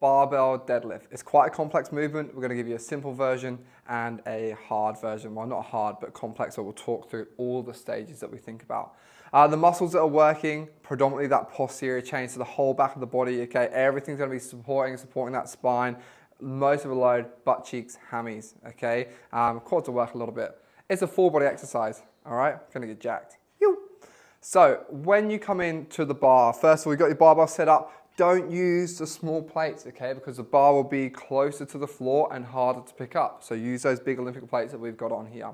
Barbell deadlift. It's quite a complex movement. We're going to give you a simple version and a hard version. Well, not hard, but complex, so we'll talk through all the stages that we think about. The muscles that are working, predominantly that posterior chain, so the whole back of the body, okay? Everything's going to be supporting that spine. Most of the load, butt cheeks, hammies, okay? Quads will work a little bit. It's a full body exercise, all right? Going to get jacked. So when you come into the bar, first of all, you've got your barbell set up. Don't use the small plates, okay? Because the bar will be closer to the floor and harder to pick up. So use those big Olympic plates that we've got on here.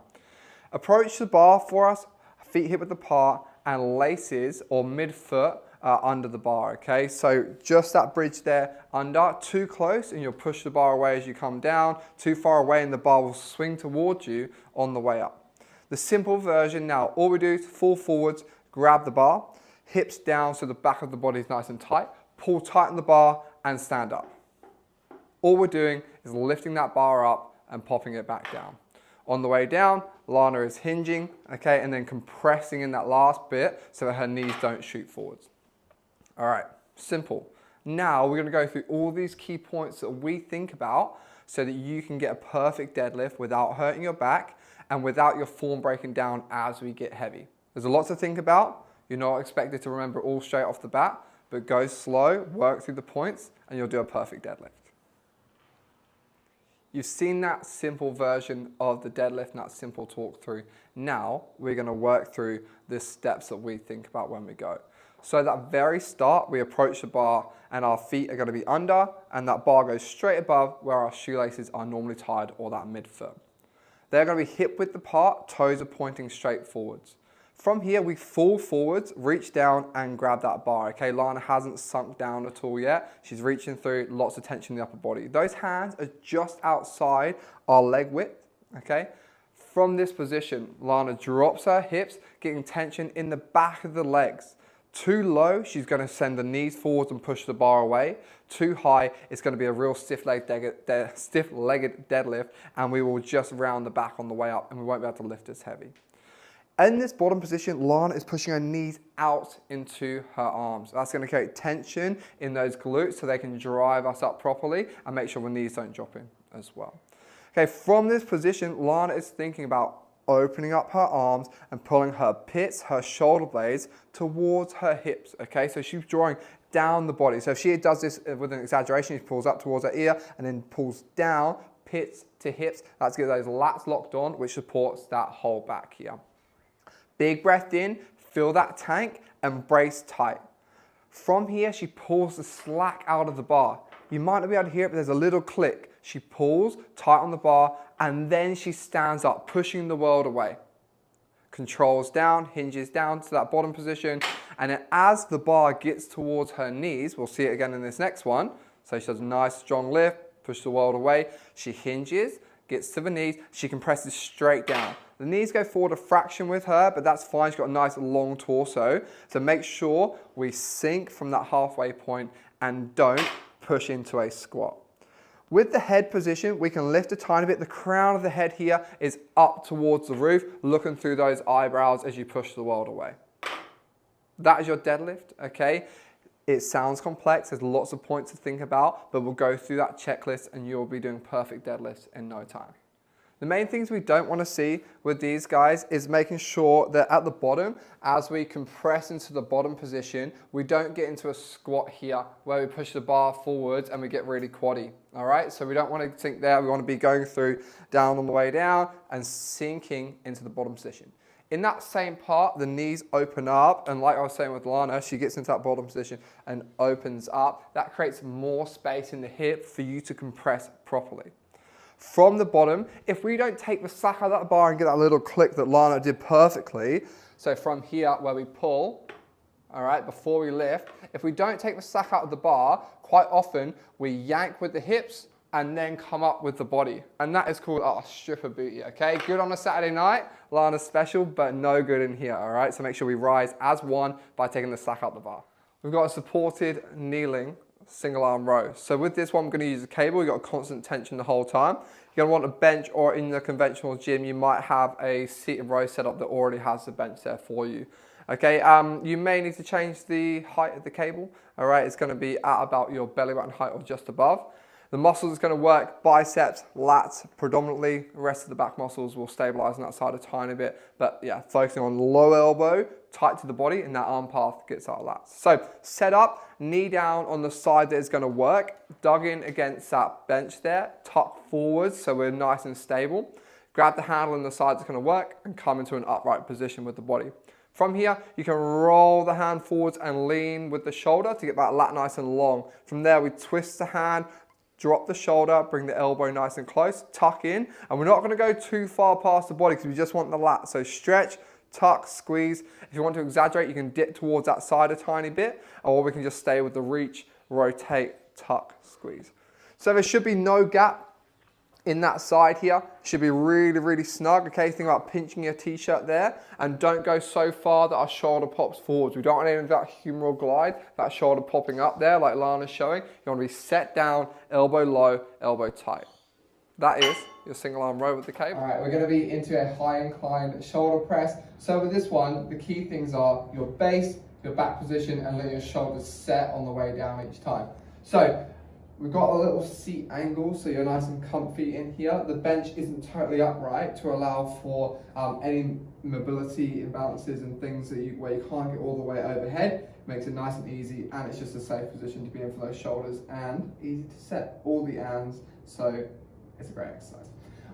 Approach the bar for us, feet hip width apart, and laces or mid-foot under the bar, okay? So just that bridge there under, too close and you'll push the bar away as you come down, too far away and the bar will swing towards you on the way up. The simple version now, all we do is fall forwards, grab the bar, hips down so the back of the body is nice and tight, pull tight on the bar and stand up. All we're doing is lifting that bar up and popping it back down. On the way down, Lana is hinging, okay, and then compressing in that last bit so that her knees don't shoot forwards. All right, simple. Now we're gonna go through all these key points that we think about so that you can get a perfect deadlift without hurting your back and without your form breaking down as we get heavy. There's a lot to think about. You're not expected to remember all straight off the bat, but go slow, work through the points, and you'll do a perfect deadlift. You've seen that simple version of the deadlift and that simple talk through. Now we're gonna work through the steps that we think about when we go. So at that very start, we approach the bar and our feet are gonna be under and that bar goes straight above where our shoelaces are normally tied or that midfoot. They're gonna be hip width apart, toes are pointing straight forwards. From here, we fall forwards, reach down and grab that bar, okay? Lana hasn't sunk down at all yet. She's reaching through, lots of tension in the upper body. Those hands are just outside our leg width, okay? From this position, Lana drops her hips, getting tension in the back of the legs. Too low, she's gonna send the knees forwards and push the bar away. Too high, it's gonna be a real stiff-legged deadlift, and we will just round the back on the way up, and we won't be able to lift as heavy. In this bottom position, Lana is pushing her knees out into her arms. That's going to create tension in those glutes so they can drive us up properly and make sure the knees don't drop in as well. Okay, from this position, Lana is thinking about opening up her arms and pulling her pits, her shoulder blades towards her hips, okay? So she's drawing down the body. So if she does this with an exaggeration, she pulls up towards her ear and then pulls down, pits to hips. That's get those lats locked on, which supports that whole back here. Big breath in, fill that tank and brace tight. From here, she pulls the slack out of the bar. You might not be able to hear it, but there's a little click. She pulls tight on the bar and then she stands up, pushing the world away. Controls down, hinges down to that bottom position. And then as the bar gets towards her knees, we'll see it again in this next one. So she does a nice strong lift, push the world away. She hinges, gets to the knees, she compresses straight down. The knees go forward a fraction with her, but that's fine. She's got a nice long torso. So make sure we sink from that halfway point and don't push into a squat. With the head position, we can lift a tiny bit. The crown of the head here is up towards the roof, looking through those eyebrows as you push the world away. That is your deadlift, okay? It sounds complex, there's lots of points to think about, but we'll go through that checklist and you'll be doing perfect deadlifts in no time. The main things we don't want to see with these guys is making sure that at the bottom, as we compress into the bottom position, we don't get into a squat here where we push the bar forwards and we get really quaddy, all right? So we don't want to sink there, we want to be going through down on the way down and sinking into the bottom position. In that same part, the knees open up, and like I was saying with Lana, she gets into that bottom position and opens up. That creates more space in the hip for you to compress properly. From the bottom, if we don't take the slack out of that bar and get that little click that Lana did perfectly, so from here where we pull, all right, before we lift, if we don't take the slack out of the bar, quite often we yank with the hips and then come up with the body. And that is called a stripper booty, okay? Good on a Saturday night, Lana's special, but no good in here, all right? So make sure we rise as one by taking the slack out the bar. We've got a supported kneeling single arm row. So with this one, I'm going to use a cable. You've got a constant tension the whole time. You're going to want a bench, or in the conventional gym, you might have a seated row set up that already has the bench there for you. Okay, you may need to change the height of the cable. All right, it's going to be at about your belly button height or just above. The muscles is going to work biceps, lats predominantly. The rest of the back muscles will stabilize on that side a tiny bit. But yeah, focusing on low elbow, tight to the body, and that arm path gets our lats. So set up, knee down on the side that is going to work, dug in against that bench there, tuck forwards so we're nice and stable. Grab the handle on the side that's going to work and come into an upright position with the body. From here, you can roll the hand forwards and lean with the shoulder to get that lat nice and long. From there, we twist the hand, drop the shoulder, bring the elbow nice and close, tuck in, and we're not going to go too far past the body because we just want the lat. So stretch, tuck, squeeze. If you want to exaggerate, you can dip towards that side a tiny bit, or we can just stay with the reach, rotate, tuck, squeeze. So there should be no gap in that side here. Should be really, really snug. Okay, think about pinching your t-shirt there, and don't go so far that our shoulder pops forwards. We don't want any of that humeral glide, that shoulder popping up there like Lana's showing. You want to be set down, elbow low, elbow tight. That is your single arm row with the cable. All right, we're going to be into a high inclined shoulder press. So with this one, the key things are your base, your back position, and letting your shoulders set on the way down each time. So we've got a little seat angle, so you're nice and comfy in here. The bench isn't totally upright to allow for any mobility imbalances and things that where you can't get all the way overhead. Makes it nice and easy, and it's just a safe position to be in for those shoulders, and easy to set all the ands, so it's a great exercise.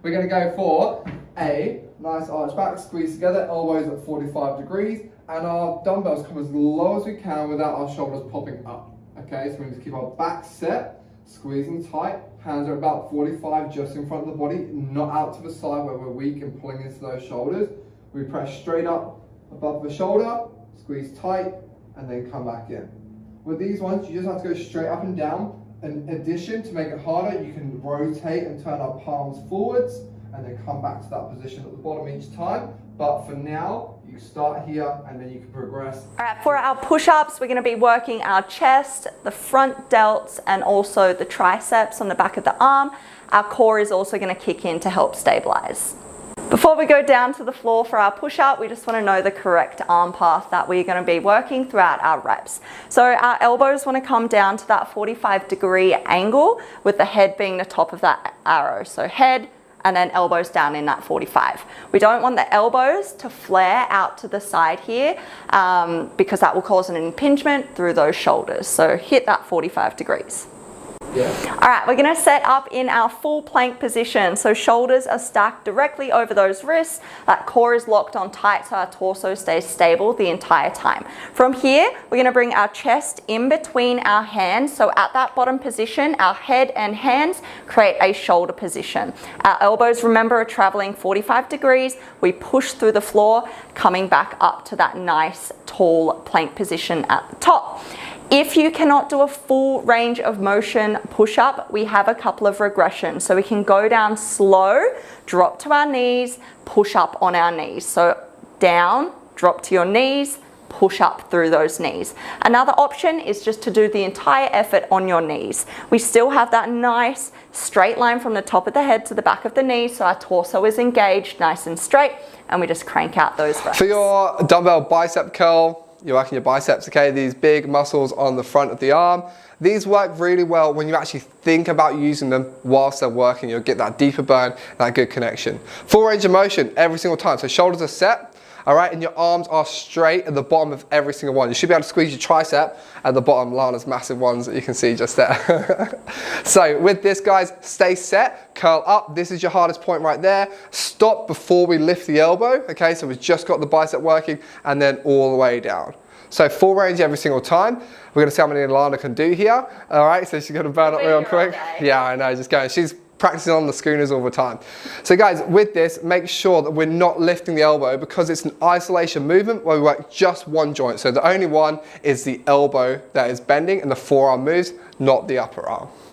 We're going to go for a nice arch back, squeeze together, elbows at 45 degrees, and our dumbbells come as low as we can without our shoulders popping up. Okay, so we need to keep our back set, squeezing tight, hands are about 45 just in front of the body, not out to the side where we're weak and pulling into those shoulders. We press straight up above the shoulder, squeeze tight, and then come back in. With these ones, you just have to go straight up and down. In addition, to make it harder, you can rotate and turn our palms forwards and then come back to that position at the bottom each time. But for now, you start here and then you can progress. All right, for our push-ups, we're going to be working our chest, the front delts, and also the triceps on the back of the arm. Our core is also going to kick in to help stabilize. Before we go down to the floor for our push-up, we just want to know the correct arm path that we're going to be working throughout our reps. So our elbows want to come down to that 45-degree angle with the head being the top of that arrow. So head and then elbows down in that 45. We don't want the elbows to flare out to the side here because that will cause an impingement through those shoulders. So hit that 45 degrees. Yeah. All right, we're going to set up in our full plank position. So shoulders are stacked directly over those wrists. That core is locked on tight so our torso stays stable the entire time. From here, we're going to bring our chest in between our hands. So at that bottom position, our head and hands create a shoulder position. Our elbows, remember, are traveling 45 degrees. We push through the floor, coming back up to that nice tall plank position at the top. If you cannot do a full range of motion push-up, we have a couple of regressions. So we can go down slow, drop to our knees, push up on our knees. So down, drop to your knees, push up through those knees. Another option is just to do the entire effort on your knees. We still have that nice straight line from the top of the head to the back of the knees, so our torso is engaged, nice and straight, and we just crank out those reps. For your dumbbell bicep curl, you're working your biceps, okay? These big muscles on the front of the arm. These work really well when you actually think about using them whilst they're working. You'll get that deeper burn, that good connection. Full range of motion every single time. So shoulders are set, all right? And your arms are straight at the bottom of every single one. You should be able to squeeze your tricep at the bottom, Lana's massive ones that you can see just there. So with this, guys, stay set, curl up. This is your hardest point right there. Stop before we lift the elbow, okay? So we've just got the bicep working, and then all the way down. So full range every single time. We're gonna see how many Lana can do here. All right, so she's gonna burn up real quick. Yeah, I know, just going. She's practicing on the schooners all the time. So guys, with this, make sure that we're not lifting the elbow because it's an isolation movement where we work just one joint. So the only one is the elbow that is bending and the forearm moves, not the upper arm.